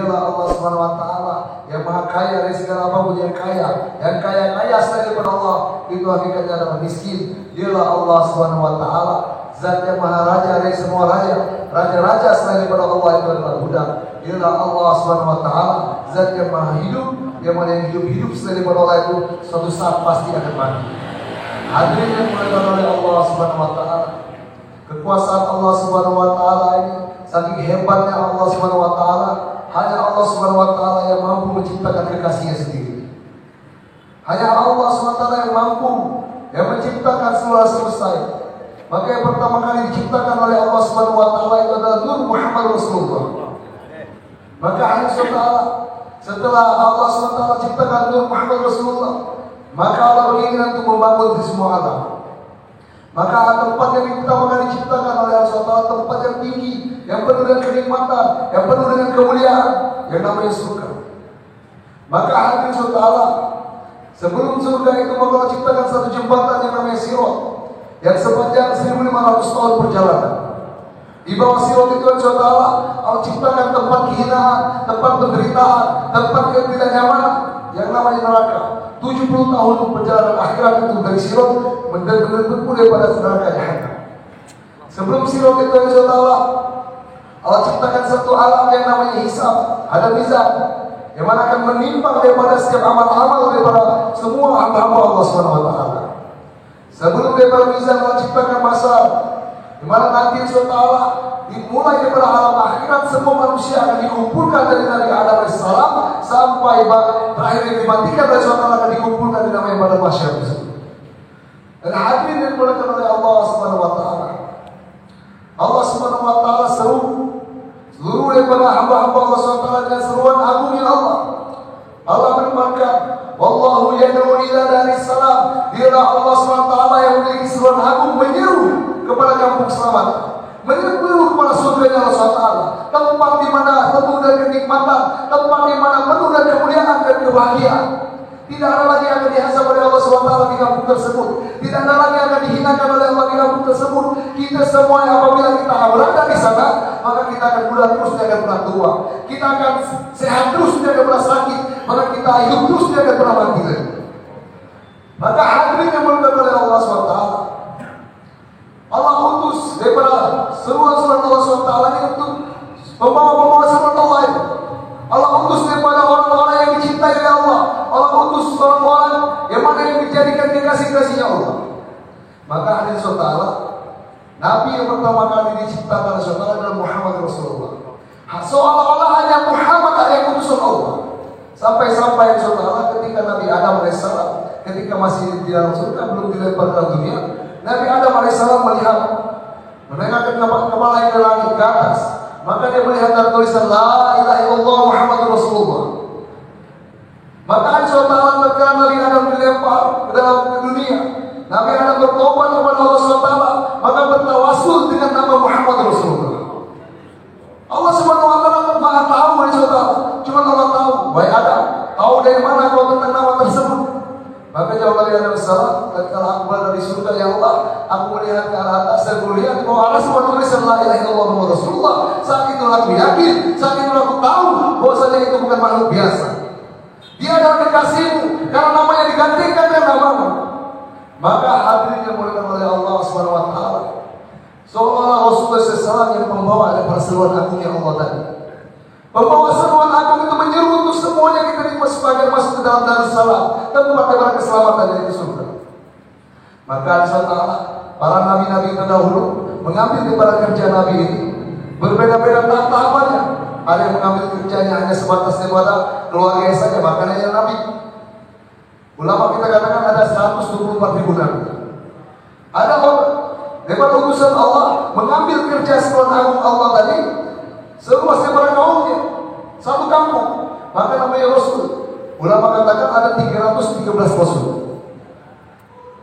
Dialah Allah Subhanahu wa taala yang maha kaya dari segala apapun yang kaya. Yang kaya selain daripada Allah itu hakikatnya adalah miskin. Dialah Allah Subhanahu wa taala zat yang maha raja dari semua raja. Raja-raja selain daripada Allah itu adalah budak. Dialah Allah Subhanahu wa taala zat yang maha hidup, yang mana yang hidup selain daripada Allah itu suatu saat pasti akan mati. Hadirin yang dimuliakan oleh Allah Subhanahu wa taala, kekuasaan Allah Subhanahu wa taala ini saking hebatnya Allah Subhanahu wa taala, hanya Allah Subhanahu wa taala yang mampu menciptakan kekasihnya sendiri. Hanya Allah Subhanahu wa taala yang mampu yang menciptakan seluruh semesta. Maka yang pertama kali diciptakan oleh Allah Subhanahu wa taala itu adalah Nur Muhammad Rasulullah. Maka hanya setelah Allah Subhanahu wa taala ciptakan Nur Muhammad Rasulullah, maka Allah berkeinginan untuk membangun di semua alam. Maka tempat yang pertama kali diciptakan oleh Allah SWT, tempat yang tinggi, yang penuh dengan kenikmatan, yang penuh dengan kemuliaan, yang namanya surga. Maka hadirin saudara, sebelum surga itu maka Allah ciptakan satu jembatan yang namanya Sirat, yang sepanjang 1500 tahun perjalanan. Di bawah Sirat itu saudara, Allah ciptakan tempat kehinaan, tempat penderitaan, tempat ketidaknyamanan, yang namanya neraka. 70 tahun perjalanan akhirat itu dari Sirat mendengar pada neraka Jahannam. Sebelum Sirat itu saudara, Allah ciptakan satu alam yang namanya hisab, ada mizan, yang mana akan menimpang daripada setiap amal-amal daripada semua hamba-hamba Allah Subhanahu wa taala. Sebelum daripada mizan Allah ciptakan masal, di mana nanti saudara dimulai daripada alam akhirat semua manusia akan dikumpulkan dari Nabi Adam AS sampai terakhir yang dimatikan dari saudara akan dikumpulkan di namanya pada masyarakat tersebut. Dan hadirin yang dimuliakan oleh Allah Subhanahu wa taala, Allah Subhanahu wa taala seluruh daripada hamba-hamba Allah Subhanahu wa taala dengan seruan agungnya Allah. Allah berfirman, wallahu yad'u ila daris salam. Dialah Allah Subhanahu wa taala yang memiliki seruan agung menyeru kepada kampung selamat, menyeru kepada surga Allah SWT, tempat di mana penuh dengan kenikmatan, tempat di mana penuh dengan kemuliaan dan kebahagiaan. Tidak ada lagi yang akan dihasab oleh Allah SWT di kampung tersebut. Tidak ada lagi yang akan dihinakan oleh Allah di kampung tersebut. Kita semua yang apabila kita berada di sana, maka kita akan muda terus, tidak akan pernah tua. Kita akan sehat terus, tidak akan pernah sakit. Maka kita hidup terus, tidak akan pernah mati lagi. Maka hadirin yang dimuliakan oleh Allah SWT, Allah utus daripada seruan-seruan Allah SWT ini untuk pembawa-pembawa seruan Allah itu. Allah utus daripada orang-orang yang dicintai oleh Allah. Allah utus orang-orang yang mana yang dijadikan kekasih-kasihnya Allah. Maka hadirin saudara, Nabi yang pertama kali diciptakan saudara adalah Muhammad Rasulullah. Seolah-olah hanya Muhammad yang utusan Allah. Sampai-sampai saudara ketika Nabi Adam AS ketika masih di dalam surga belum dilempar ke dunia, Nabi Adam AS melihat menengahkan kepala ke langit ke atas, maka dia melihat ada tulisan La ilaha illallah Muhammadur Rasulullah. Maka saudara tatkala Nabi Adam dilempar ke dalam dunia, Nabi Adam bertobat kepada Allah SWT, maka bertawasul dengan nama Muhammad Rasulullah. Allah Subhanahu wa taala Maha tahu saudara, cuma Allah tahu. Baik Adam, tahu dari mana kau tentang nama tersebut? Maka jawab Nabi Adam salam, tatkala aku berada di surga ya Allah, aku melihat ke arah atas dan melihat bahwa ada sebuah tulisan La ilaha illallah Muhammad Rasulullah. Saat itu aku yakin, saat itu aku tahu bahwasanya itu bukan makhluk biasa. Dia adalah kekasihmu karena namanya digantikan dengan namamu. Maka hadirin yang dimuliakan oleh Allah Subhanahu wa taala, seolah Rasulullah SAW yang membawa ada perseruan agungnya Allah tadi. Pembawa seruan agung itu menyeru untuk semuanya kita nikmat sebagai masuk ke dalam Darussalam, tempat daripada keselamatan yaitu surga. Maka saudara, para nabi-nabi terdahulu mengambil daripada kerja nabi ini berbeda-beda tahapannya. Ada yang mengambil kerjanya hanya sebatas daripada keluarga saja, makanya nabi. Ulama kita katakan ada 124.000 nabi. Ada orang daripada utusan Allah mengambil kerja seruan agung Allah tadi seluas daripada kaumnya, satu kampung, maka namanya Rasul. Ulama katakan ada 313 Rasul.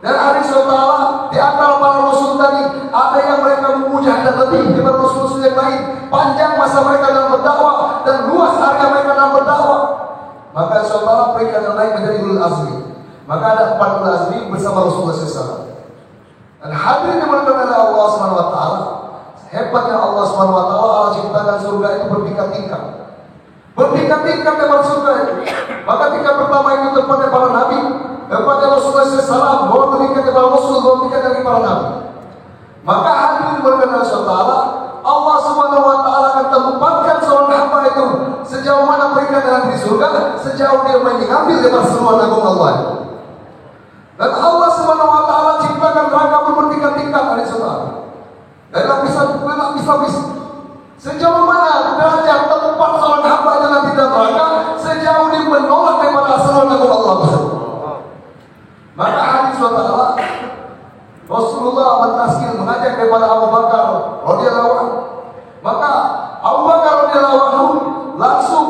Dan hari saudara, di antara para Rasul tadi ada yang mereka memujahadah lebih daripada Rasul yang lain. Panjang masa mereka dalam berdakwah dan luas area mereka dalam berdakwah. Maka saudara mereka yang lain menjadi ulul azmi. Maka ada 4 ulul azmi bersama Rasulullah SAW. Dan hadirin yang dimuliakan oleh Allah Subhanahu wa taala, hebatnya Allah Subhanahu wa taala, Allah ciptakan surga itu bertingkat-tingkat. bertingkat-tingkat lebar surga itu. Maka tingkat pertama itu kepada para nabi, kepada Rasulullah SAW, bahwa tingkat kepada Rasul, bahwa tingkat dari para nabi. Maka hadirin berkenan Allah, Allah Subhanahu wa taala akan tempatkan seorang hamba itu sejauh mana mereka nanti di surga, sejauh dia mengambil lebar seruan agung Allah. Dan Allah Subhanahu wa taala ciptakan neraka bertingkat-tingkat hadirin saudara. Dan lapis-lapis. Sejauh mana derajat tempat seorang hamba itu nanti dalam neraka, sejauh dia menolak daripada seruan agung Allah tersebut. Maka hadirin saudara, Rasulullah bertaskil mengajak kepada Abu Bakar radhiyallahu anhu. Maka Abu Bakar radhiyallahu anhu langsung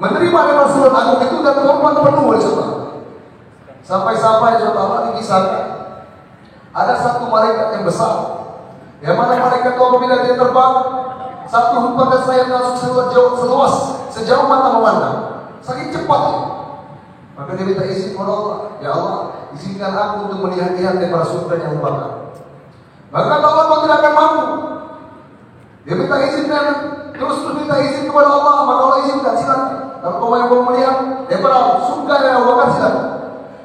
menerima Rasulullah agung itu dan korban penuh oleh saudara. Sampai-sampai saudara dikisahkan ada satu malaikat yang besar, yang mana malaikat itu apabila dia terbang, satu hempas sayap langsung sejauh mata memandang, saking cepatnya. Maka dia minta izin kepada Allah, ya Allah, izinkan aku untuk melihat-lihat daripada surga yang bakar. Maka Allah kau tidak akan mampu. Dia minta izin dan terus minta izin kepada Allah, maka Allah izinkan, silakan. Kalau kau mau melihat daripada surga yang bakar, silakan.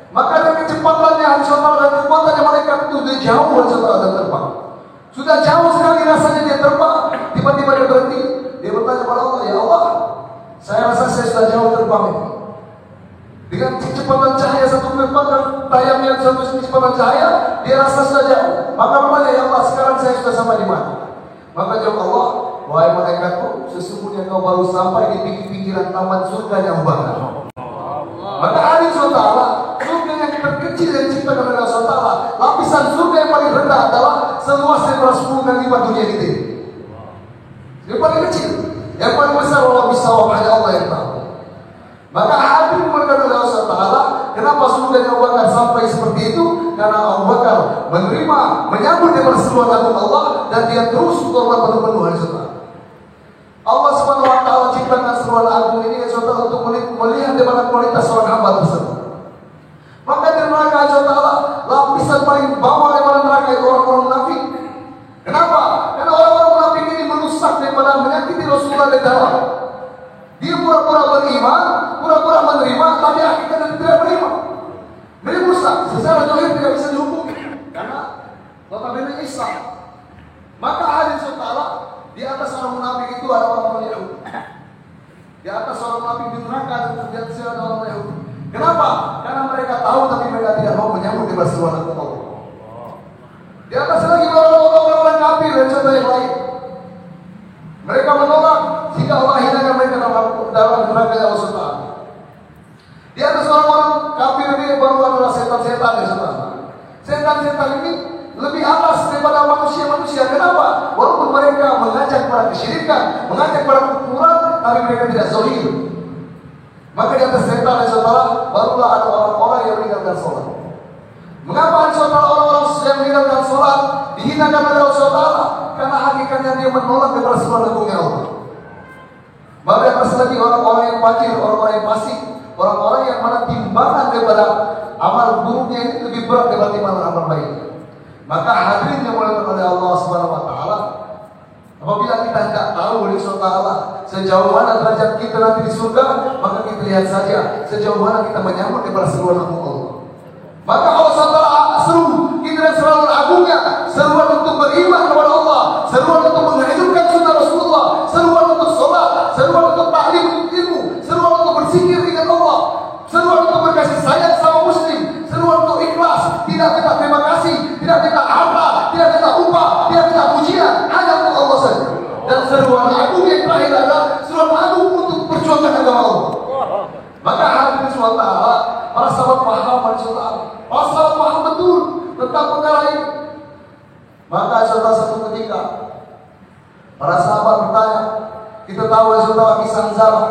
Maka dengan kecepatannya saudara dan kekuatannya malaikat itu dia jauh saudara dan terbang. Sudah jauh sekali rasanya dia terbang, tiba-tiba dia berhenti. Dia bertanya kepada Allah, ya Allah, saya rasa saya sudah jauh terbang ini. Dengan kecepatan cahaya satu kecepatan tayangnya satu kecepatan cahaya, dia rasa sudah jauh. Maka bertanya, ya Allah, sekarang saya sudah sampai di mana? Maka jawab Allah, wahai malaikatku, sesungguhnya kau baru sampai di pikiran taman surga yang bakar. Maka hari saudara, surga yang terkecil yang diciptakan oleh Allah saudara, lapisan surga yang paling rendah adalah seluas 10 kali lipat dunia ini. Yang paling kecil, yang paling besar Allah bisa, hanya Allah yang tahu. Maka hadirin berkata oleh Allah Taala, kenapa surga Abu Bakar sampai seperti itu? Karena Abu Bakar menyambut dengan seruan agung Allah dan dia terus berkorban penuh-penuh hari saudara. Allah Subhanahu wa taala ciptakan seruan agung ini saudara untuk melihat bagaimana kualitas seorang hamba tersebut. Maka di neraka saudara, lapisan paling bawah daripada neraka itu orang-orang munafik. Kenapa? Karena orang-orang munafik ini merusak daripada menyakiti Rasulullah di dalam. Dia pura-pura beriman, pura-pura menerima, tapi hakikatnya tidak menerima. Dia rusak, secara zahir tidak bisa dihukumi karena notabene Islam. Maka hadirin saudara, di atas orang munafik itu ada orang Yahudi. Di atas orang munafik di neraka dan di ada orang Yahudi. Kenapa? Karena mereka tahu tapi mereka tidak mau menyambut di seruan Allah. Di atas lagi orang-orang kafir dan contoh yang lain. Mereka menolak jika Allah hinakan mereka dalam neraka Allah Subhanahu. Di atas orang-orang kafir ini baru adalah setan-setan ya saudara. Setan-setan ini lebih atas daripada manusia-manusia. Kenapa? Walaupun mereka mengajak pada kesyirikan, mengajak pada kekufuran, tapi mereka tidak zahir. Maka di atas setan ya saudara, barulah ada orang-orang yang meninggalkan sholat. Mengapa saudara orang-orang yang meninggalkan sholat dihinakan oleh Allah saudara? Karena hakikatnya dia menolak kepada seruan agungnya Allah. Maka atas lagi orang-orang yang fajir, orang-orang yang fasik, orang-orang yang mana timbangan daripada amal buruknya ini lebih berat daripada timbangan amal baiknya. Maka hadirin yang mulai oleh Allah Subhanahu wa taala, apabila kita tidak tahu oleh Allah sejauh mana derajat kita nanti di surga, maka kita lihat saja sejauh mana kita menyambut daripada seruan agung Allah. Maka Allah SWT seru kita dan seruan agungnya, seruan untuk beriman kepada Allah, seruan untuk menghidupkan sunnah Rasulullah, seruan untuk sholat, seruan untuk ta'lim ilmu, seruan untuk berzikir dengan Allah, seruan untuk berkasih sayang sama muslim, seruan untuk ikhlas, tidak minta terima kasih, tidak minta harta, tidak minta upah, tidak minta pujian, hanya untuk Allah saja. Dan seruan agung yang terakhir adalah seruan agung untuk perjuangan agama Allah. Maka hadirin SWT, para sahabat paham, para sahabat paham betul tentang perkara ini. Maka saudara satu ketika para sahabat bertanya, kita tahu saudara kisah Hanzalah,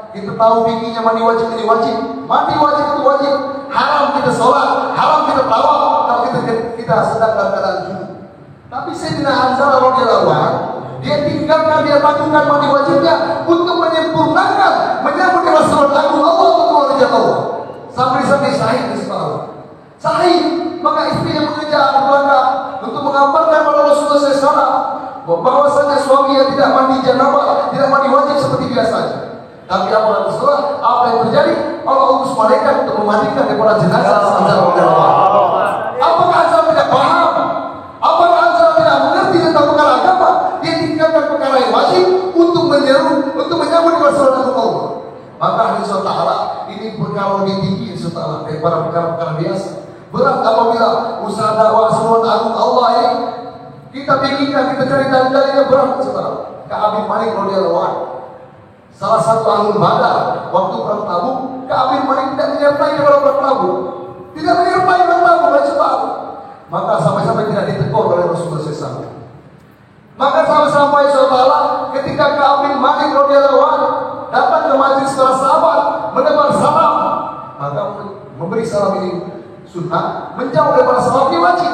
kita tahu bikinya mandi wajib ini wajib, mandi wajib itu wajib, haram kita sholat, haram kita tawaf kalau kita sedang dalam keadaan junub. Tapi Sayyidina Hanzalah radhiyallahu anhu, dia tinggalkan, dia lakukan mandi wajibnya untuk menyempurnakan menyambut Rasulullah agung Allah untuk keluarga Allah. Sampai sahih di sekolah. Sahih, maka istrinya mengejar keluarga untuk mengabarkan pada Rasulullah SAW bahwasanya suami yang tidak mandi janabah, tidak mandi wajib seperti biasanya. Tapi apa para jenazah Hamzah radhiyallahu anhu. Apakah Hamzah tidak paham? Apakah Hamzah tidak mengerti tentang perkara agama? Dia tinggalkan perkara yang wajib untuk menyambut Rasulullah Allah. Maka Allah Taala ini perkara lebih tinggi Allah Taala daripada perkara-perkara biasa. Berat apabila usaha dakwah Rasulullah Agung Allah ini kita pikirkan, kita cari dalilnya berat saudara. Ka'ab bin Malik radhiyallahu anhu, salah satu ahlul Badar waktu perang Tabuk, Ka'ab bin Malik tidak menyertai dalam perang Tabuk, tidak menyertai perang Tabuk dan sebab. Maka sampai-sampai tidak ditegur oleh Rasulullah SAW. Maka sampai-sampai saudara ketika Ka'ab bin Malik radhiyallahu anhu datang ke majelis para sahabat mendebar salam, maka memberi salam ini sunnah, menjauh daripada salam ini wajib.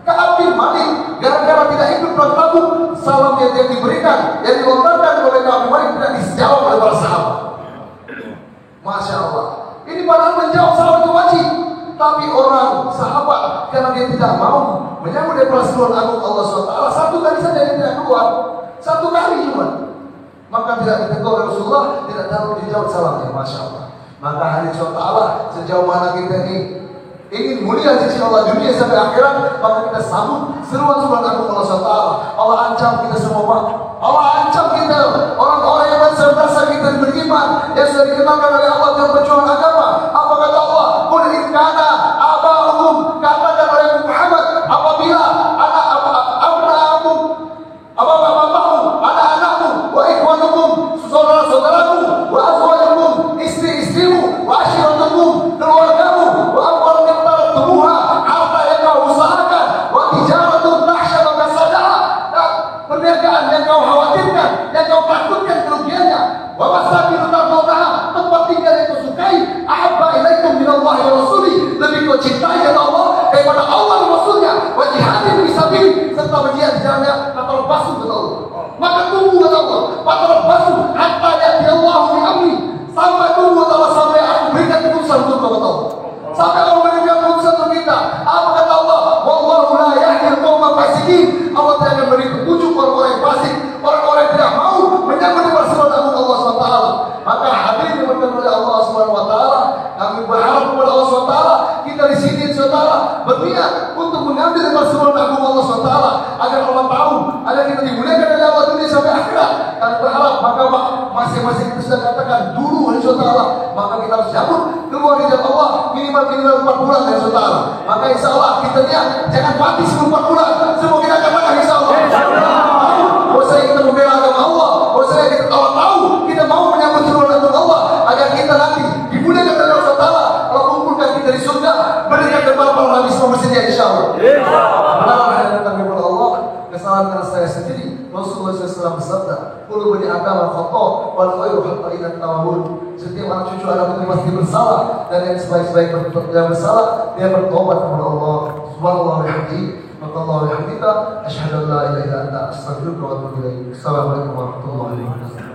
Ka'ab bin Malik gara-gara tidak ikut perang Tabuk, salam yang diberikan, yang dilontarkan oleh Ka'ab bin Malik tidak dijawab oleh para sahabat. Masya Allah. Ini padahal menjawab salam itu wajib, tapi orang sahabat karena dia tidak mau menyambut daripada Rasulullah Agung Allah SWT, satu kali saja dia tidak keluar, satu kali cuma, maka tidak ditegur oleh Rasulullah, tidak tahu dijawab salamnya. Masya Allah. Maka hari SWT sejauh mana kita ini ingin mulia di sisi Allah dunia sampai akhirat, maka kita sambut seruan-seruan Agung Allah SWT. Allah ancam kita semua, Pak. Allah ancam kita, orang-orang yang berserta kita beriman, yang sudah dikenalkan oleh Allah dalam perjuangan agama. Apa kata Allah? Qul in kana aba'ukum, katakan oleh Muhammad, apabila abna'akum, bapak-bapakmu, anak-anakmu, wa ikhwanukum, saudara-saudaramu, wa azwajukum, istri-istrimu, wa ashiratukum, keluargamu, wa amwalun iqtaratuha, harta yang kau usahakan, wa tijaratun tahsyadu kasadaha, dan perniagaan yang kau khawatirkan, yang kau takutkan kerugiannya, wa masakin tardawnaha, tempat tinggal yang kau sukai, ahabba ilaikum minallahi wa rasulih, lebih kau cintai dari Allah daripada Allah dan Rasulnya, wa jihadin fisabilih, serta berjihad di jalannya, fatarabbasu kata Allah. Maka tunggu kata Allah, fatarabbasu hatta ya'ti Allahu bi amri, sampai tunggu kata Allah, sampai aku berikan keputusan untuk kata Allah, sampai Allah berikan keputusan untuk kita. Apa kata Allah? Wallahu la yahdil qaumal fasiqin, Allah tidak akan beri petunjuk orang-orang yang fasik, orang-orang yang tidak mau menyambut Rasulullah Allah SWT. Maka hadirin yang berkenan oleh Allah SWT, kami berharap kepada Allah SWT, kita di sini saudara berniat untuk mengambil Rasulullah Allah SWT, agar Allah tahu, agar kita dimuliakan oleh Allah dunia sampai akhirat. Kami berharap, maka masing-masing kita sudah katakan dulu hari saudara, maka kita harus jabut keluar dari Allah minimal 4 bulan dari saudara. Maka insya Allah kita niat jangan mati sebelum 4 bulan. Semua kita katakan insya Allah. Bahwasanya kita membela agama Allah, bahwasanya kita tahu kita mau menyambut seluruh agama Allah, agar kita nanti dimuliakan oleh Allah Taala. Allah kumpulkan kita di surga, berikan kepada para nabi semua bersedia insya Allah. Benar yang kami kepada Allah, kesalahan saya sendiri. Rasulullah SAW bersabda, "Kullu bani Adam khata, wal khairu hatta idza tawahun." Setiap anak cucu Adam itu pasti bersalah, dan yang sebaik-baik yang bersalah dia bertobat kepada Allah. Subhanallah wa bihamdihi, wa bihamdika, asyhadu an la ilaha illa anta, astaghfiruka wa atubu ilaik. Assalamualaikum warahmatullahi wabarakatuh.